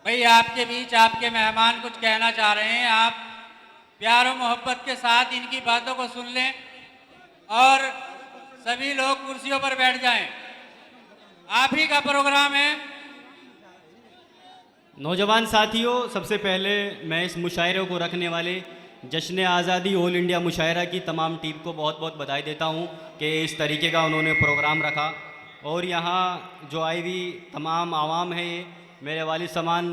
भाई आपके बीच आपके मेहमान कुछ कहना चाह रहे हैं। आप प्यार और मोहब्बत के साथ इनकी बातों को सुन लें और सभी लोग कुर्सियों पर बैठ जाएं। आप ही का प्रोग्राम है। नौजवान साथियों, सबसे पहले मैं इस मुशायरे को रखने वाले जश्न आज़ादी ऑल इंडिया मुशायरा की तमाम टीम को बहुत बहुत बधाई देता हूं कि इस तरीके का उन्होंने प्रोग्राम रखा। और यहाँ जो आई हुई तमाम आवाम है, ये मेरे वालिद समान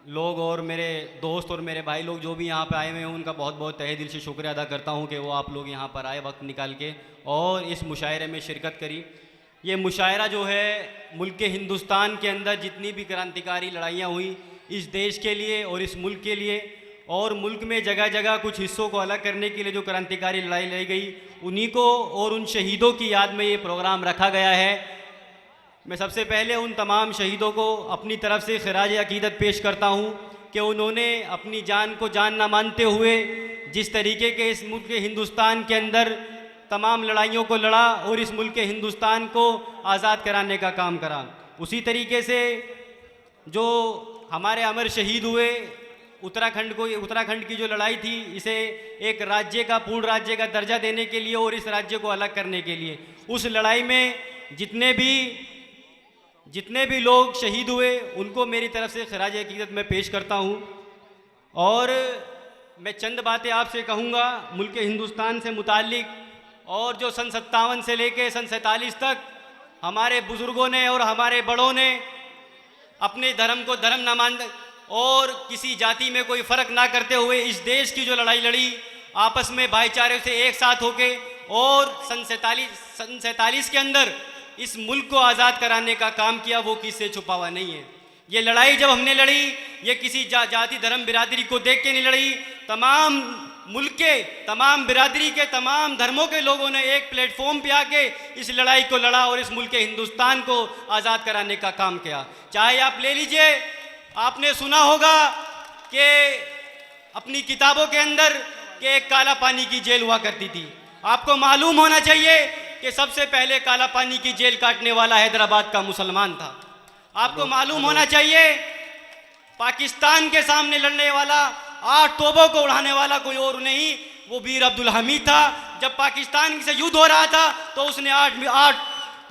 लोग और मेरे दोस्त और मेरे भाई लोग जो भी यहाँ पे आए हुए हैं, उनका बहुत बहुत तहे दिल से शुक्रिया अदा करता हूँ कि वो आप लोग यहाँ पर आए वक्त निकाल के और इस मुशायरे में शिरकत करी। ये मुशायरा जो है मुल्क हिंदुस्तान के अंदर जितनी भी क्रांतिकारी लड़ाइयाँ हुई इस देश के लिए और इस मुल्क के लिए, और मुल्क में जगह जगह कुछ हिस्सों को अलग करने के लिए जो क्रांतिकारी लड़ाई लड़ी गई, उन्हीं को और उन शहीदों की याद में ये प्रोग्राम रखा गया है। मैं सबसे पहले उन तमाम शहीदों को अपनी तरफ से खिराज अकीदत पेश करता हूँ कि उन्होंने अपनी जान को जान ना मानते हुए जिस तरीके के इस मुल्क हिंदुस्तान के अंदर तमाम लड़ाइयों को लड़ा और इस मुल्क हिंदुस्तान को आज़ाद कराने का काम करा, उसी तरीके से जो हमारे अमर शहीद हुए उत्तराखंड की जो लड़ाई थी, इसे एक राज्य का पूर्ण राज्य का दर्जा देने के लिए और इस राज्य को अलग करने के लिए, उस लड़ाई में जितने भी लोग शहीद हुए उनको मेरी तरफ से खिराज अकीदत में पेश करता हूँ। और मैं चंद बातें आपसे कहूँगा मुल्क हिंदुस्तान से मुताल्लिक, और जो सन 57 से लेके सन 47 तक हमारे बुज़ुर्गों ने और हमारे बड़ों ने अपने धर्म को धर्म न मान और किसी जाति में कोई फ़र्क ना करते हुए इस देश की जो लड़ाई लड़ी, आपस में भाईचारे से एक साथ होके, और सन 47 के अंदर इस मुल्क को आज़ाद कराने का काम किया, वो किससे छुपा हुआ नहीं है। ये लड़ाई जब हमने लड़ी, ये किसी जाति धर्म बिरादरी को देख के नहीं लड़ी, तमाम मुल्क के तमाम बिरादरी के तमाम धर्मों के लोगों ने एक प्लेटफॉर्म पे आके इस लड़ाई को लड़ा और इस मुल्क हिंदुस्तान को आज़ाद कराने का काम किया। चाहे आप ले लीजिए, आपने सुना होगा कि अपनी किताबों के अंदर कि एक काला पानी की जेल हुआ करती थी। आपको मालूम होना चाहिए कि सबसे पहले काला पानी की जेल काटने वाला हैदराबाद का मुसलमान था। आपको मालूम होना चाहिए पाकिस्तान के सामने लड़ने वाला 8 तोपों को उड़ाने वाला कोई और नहीं, वो वीर अब्दुल हमीद था। जब पाकिस्तान से युद्ध हो रहा था तो उसने 8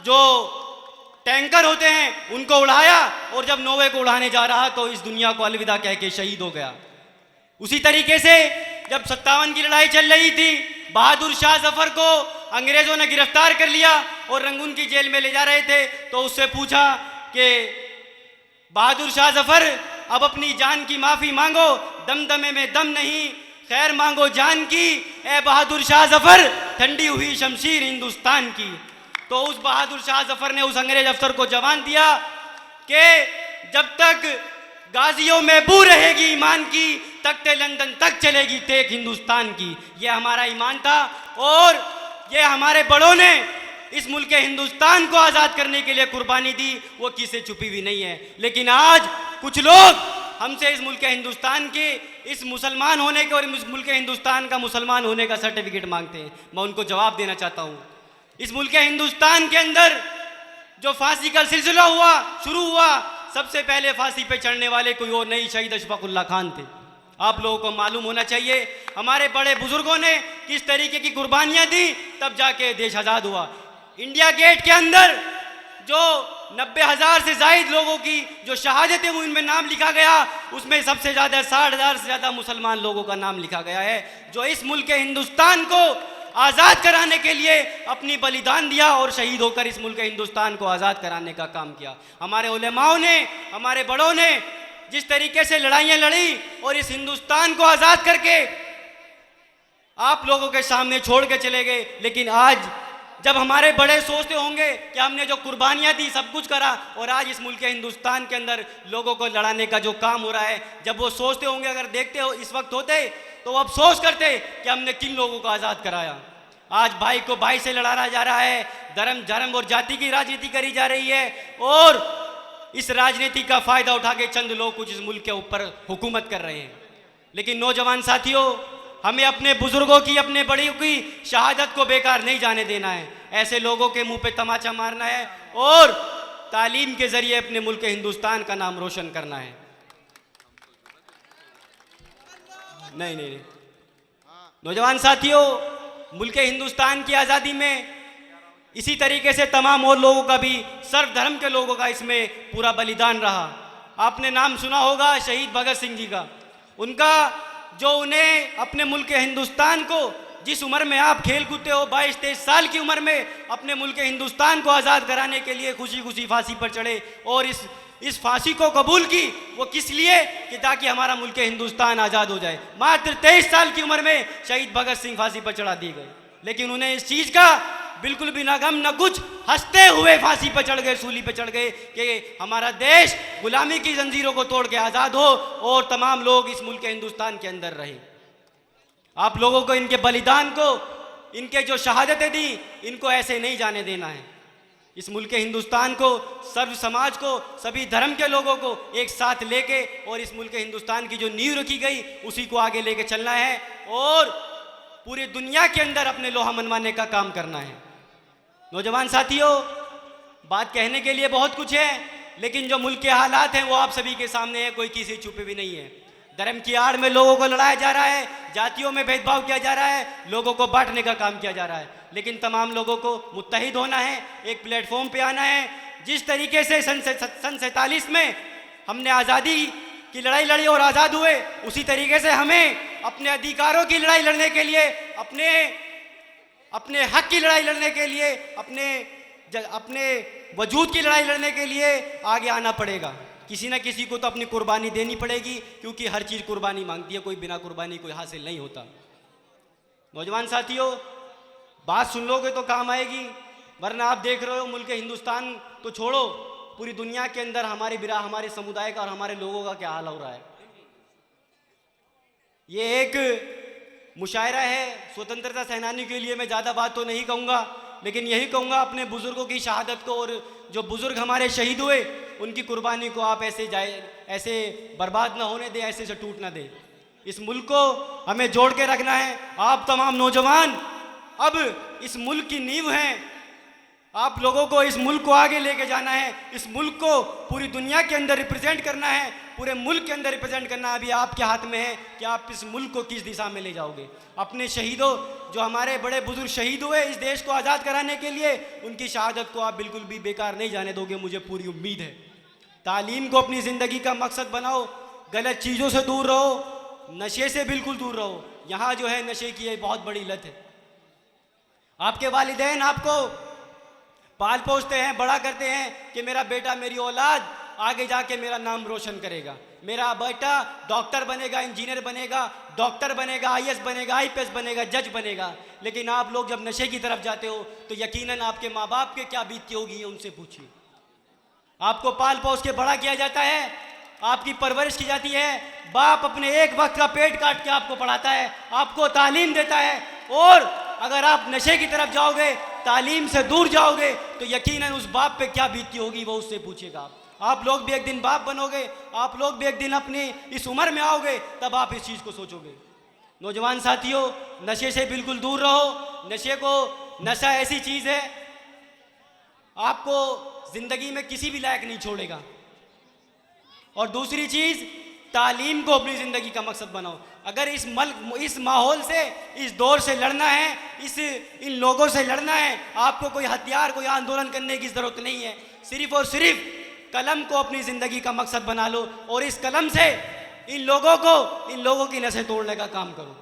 जो टैंकर होते हैं उनको उड़ाया, और जब 9वें को उड़ाने जा रहा तो इस दुनिया को अलविदा कह के शहीद हो गया। उसी तरीके से जब 57 की लड़ाई चल रही थी, बहादुर शाह जफर को अंग्रेजों ने गिरफ्तार कर लिया और रंगून की जेल में ले जा रहे थे, तो उससे पूछा कि बहादुर शाह जफर अब अपनी जान की माफ़ी मांगो, दमदमे में दम नहीं, खैर मांगो जान की, ए बहादुर शाह जफर ठंडी हुई शमशीर हिंदुस्तान की। तो उस बहादुर शाह जफर ने उस अंग्रेज अफसर को जवान दिया कि जब तक गाजियों में बू रहेगी ईमान की, तख्ते लंदन तक चलेगी तेग हिंदुस्तान की। ये हमारा ईमान था और ये हमारे बड़ों ने इस मुल्क हिंदुस्तान को आज़ाद करने के लिए कुर्बानी दी, वो किसी छुपी हुई नहीं है। लेकिन आज कुछ लोग हमसे इस मुल्क हिंदुस्तान के इस मुसलमान होने के और इस मुल्क हिंदुस्तान का मुसलमान होने का सर्टिफिकेट मांगते हैं। मैं उनको जवाब देना चाहता हूँ, इस मुल्क हिंदुस्तान के अंदर जो फांसी का सिलसिला शुरू हुआ, सबसे पहले फांसी पे चढ़ने वाले कोई और नहीं, शहीद अशफाकुल्लाह खान थे। आप लोगों को मालूम होना चाहिए हमारे बड़े बुजुर्गों ने किस तरीके की कुर्बानियां दी, तब जाके देश आज़ाद हुआ। इंडिया गेट के अंदर जो 90,000 से ज़ायद लोगों की जो शहादतें हुई, उनमें नाम लिखा गया, उसमें सबसे ज़्यादा 60,000 से ज़्यादा मुसलमान लोगों का नाम लिखा गया है, जो इस मुल्क हिंदुस्तान को आज़ाद कराने के लिए अपनी बलिदान दिया और शहीद होकर इस मुल्क हिंदुस्तान को आज़ाद कराने का काम किया। हमारे उलेमाओं ने, हमारे बड़ों ने जिस तरीके से लड़ाइयाँ लड़ी और इस हिंदुस्तान को आज़ाद करके आप लोगों के सामने छोड़ के चले गए, लेकिन आज जब हमारे बड़े सोचते होंगे कि हमने जो कुर्बानियाँ दी, सब कुछ करा, और आज इस मुल्क हिंदुस्तान के अंदर लोगों को लड़ाने का जो काम हो रहा है, जब वो सोचते होंगे, अगर देखते हो इस वक्त होते तो अब अफसोस करते कि हमने किन लोगों को आज़ाद कराया। आज भाई को भाई से लड़ाया जा रहा है, धर्म और जाति की राजनीति करी जा रही है, और इस राजनीति का फ़ायदा उठा के चंद लोग कुछ इस मुल्क के ऊपर हुकूमत कर रहे हैं। लेकिन नौजवान साथियों, हमें अपने बुजुर्गों की, अपने बड़ियों की शहादत को बेकार नहीं जाने देना है। ऐसे लोगों के मुंह पे तमाचा मारना है और तालीम के ज़रिए अपने मुल्क हिंदुस्तान का नाम रोशन करना है। नहीं नहीं नहीं नौजवान साथियों, मुल्क हिंदुस्तान की आज़ादी में इसी तरीके से तमाम और लोगों का भी, सर्वधर्म के लोगों का इसमें पूरा बलिदान रहा। आपने नाम सुना होगा शहीद भगत सिंह जी का। उनका जो उन्हें अपने मुल्क हिंदुस्तान को, जिस उम्र में आप खेल कूदते हो 22-23 साल की उम्र में, अपने मुल्क हिंदुस्तान को आज़ाद कराने के लिए खुशी खुशी फांसी पर चढ़े और इस फांसी को कबूल की। वो किस लिए? कि ताकि हमारा मुल्क हिंदुस्तान आज़ाद हो जाए। मात्र 23 साल की उम्र में शहीद भगत सिंह फांसी पर चढ़ा दिए गए, लेकिन उन्हें इस चीज़ का बिल्कुल भी ना गम ना कुछ, हंसते हुए फांसी पर चढ़ गए, सूली पर चढ़ गए कि हमारा देश गुलामी की जंजीरों को तोड़ के आज़ाद हो और तमाम लोग इस मुल्क हिंदुस्तान के अंदर रहे। आप लोगों को इनके बलिदान को, इनके जो शहादतें दी, इनको ऐसे नहीं जाने देना है। इस मुल्क हिंदुस्तान को, सर्व समाज को, सभी धर्म के लोगों को एक साथ लेके और इस मुल्क हिंदुस्तान की जो नींव रखी गई उसी को आगे लेके चलना है और पूरी दुनिया के अंदर अपने लोहा मनवाने का काम करना है। नौजवान साथियों, बात कहने के लिए बहुत कुछ है, लेकिन जो मुल्क के हालात हैं वो आप सभी के सामने है, कोई किसी छुपे भी नहीं है। धर्म की आड़ में लोगों को लड़ाया जा रहा है, जातियों में भेदभाव किया जा रहा है, लोगों को बांटने का काम किया जा रहा है, लेकिन तमाम लोगों को मुत्तहिद होना है, एक प्लेटफॉर्म पे आना है। जिस तरीके से सन 47 में हमने आज़ादी की लड़ाई लड़ी और आज़ाद हुए, उसी तरीके से हमें अपने अधिकारों की लड़ाई लड़ने के लिए, अपने हक की लड़ाई लड़ने के लिए, अपने वजूद की लड़ाई लड़ने के लिए आगे आना पड़ेगा। किसी न किसी को तो अपनी कुर्बानी देनी पड़ेगी, क्योंकि हर चीज़ कुर्बानी मांगती है, कोई बिना कुर्बानी कोई हासिल नहीं होता। नौजवान साथियों, बात सुन लोगे तो काम आएगी, वरना आप देख रहे हो मुल्क हिंदुस्तान तो छोड़ो, पूरी दुनिया के अंदर हमारे समुदाय का और हमारे लोगों का क्या हाल हो रहा है। ये एक मुशायरा है स्वतंत्रता सेनानी के लिए। मैं ज़्यादा बात तो नहीं कहूँगा, लेकिन यही कहूँगा अपने बुज़ुर्गों की शहादत को, और जो बुज़ुर्ग हमारे शहीद हुए उनकी कुर्बानी को आप ऐसे बर्बाद ना होने दें, ऐसे से टूट ना दें। इस मुल्क को हमें जोड़ के रखना है। आप तमाम नौजवान अब इस मुल्क की नींव हैं, आप लोगों को इस मुल्क को आगे लेके जाना है, इस मुल्क को पूरी दुनिया के अंदर रिप्रेजेंट करना है, पूरे मुल्क के अंदर रिप्रेजेंट करना अभी आपके हाथ में है कि आप इस मुल्क को किस दिशा में ले जाओगे। अपने शहीदों, जो हमारे बड़े बुजुर्ग शहीद हुए इस देश को आज़ाद कराने के लिए, उनकी शहादत को आप बिल्कुल भी बेकार नहीं जाने दोगे, मुझे पूरी उम्मीद है। तालीम को अपनी ज़िंदगी का मकसद बनाओ, गलत चीज़ों से दूर रहो, नशे से बिल्कुल दूर रहो। यहाँ जो है नशे की बहुत बड़ी लत है। आपके वालिदैन आपको पाल पोसते हैं, बड़ा करते हैं कि मेरा बेटा, मेरी औलाद आगे जाके मेरा नाम रोशन करेगा, मेरा बेटा डॉक्टर बनेगा, इंजीनियर बनेगा, डॉक्टर बनेगा, आईएएस बनेगा, आईपीएस बनेगा, जज बनेगा। लेकिन आप लोग जब नशे की तरफ जाते हो तो यकीनन आपके माँ बाप के क्या बीतती होगी, उनसे पूछिए। आपको पाल पोस के बड़ा किया जाता है, आपकी परवरिश की जाती है, बाप अपने एक वक्त का पेट काट के आपको पढ़ाता है, आपको तालीम देता है। और अगर आप नशे की तरफ जाओगे, तालीम से दूर जाओगे, तो यकीनन उस बाप पे क्या बीतती होगी वो उससे पूछेगा। आप लोग भी एक दिन बाप बनोगे, आप लोग भी एक दिन अपनी इस उम्र में आओगे, तब आप इस चीज़ को सोचोगे। नौजवान साथियों, नशे से बिल्कुल दूर रहो। नशा ऐसी चीज़ है, आपको ज़िंदगी में किसी भी लायक नहीं छोड़ेगा। और दूसरी चीज़, तालीम को अपनी ज़िंदगी का मकसद बनाओ। अगर इस माहौल से, इस दौर से लड़ना है, इन लोगों से लड़ना है, आपको कोई हथियार, कोई आंदोलन करने की ज़रूरत नहीं है। सिर्फ और सिर्फ कलम को अपनी ज़िंदगी का मकसद बना लो और इस कलम से इन लोगों की नसें तोड़ने का काम करो।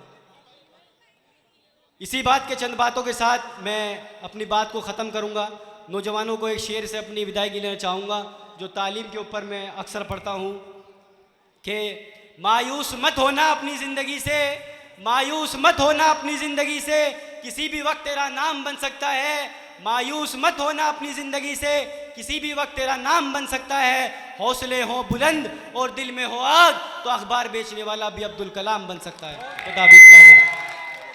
इसी बात के चंद बातों के साथ मैं अपनी बात को ख़त्म करूँगा। नौजवानों को एक शेर से अपनी विदाई लेना चाहूँगा, जो तालीम के ऊपर मैं अक्सर पढ़ता हूँ कि मायूस मत होना अपनी ज़िंदगी से, मायूस मत होना अपनी ज़िंदगी से, किसी भी वक्त तेरा नाम बन सकता है। मायूस मत होना अपनी ज़िंदगी से, किसी भी वक्त तेरा नाम बन सकता है। हौसले हो बुलंद और दिल में हो आग, तो अखबार बेचने वाला भी अब्दुल कलाम बन सकता है।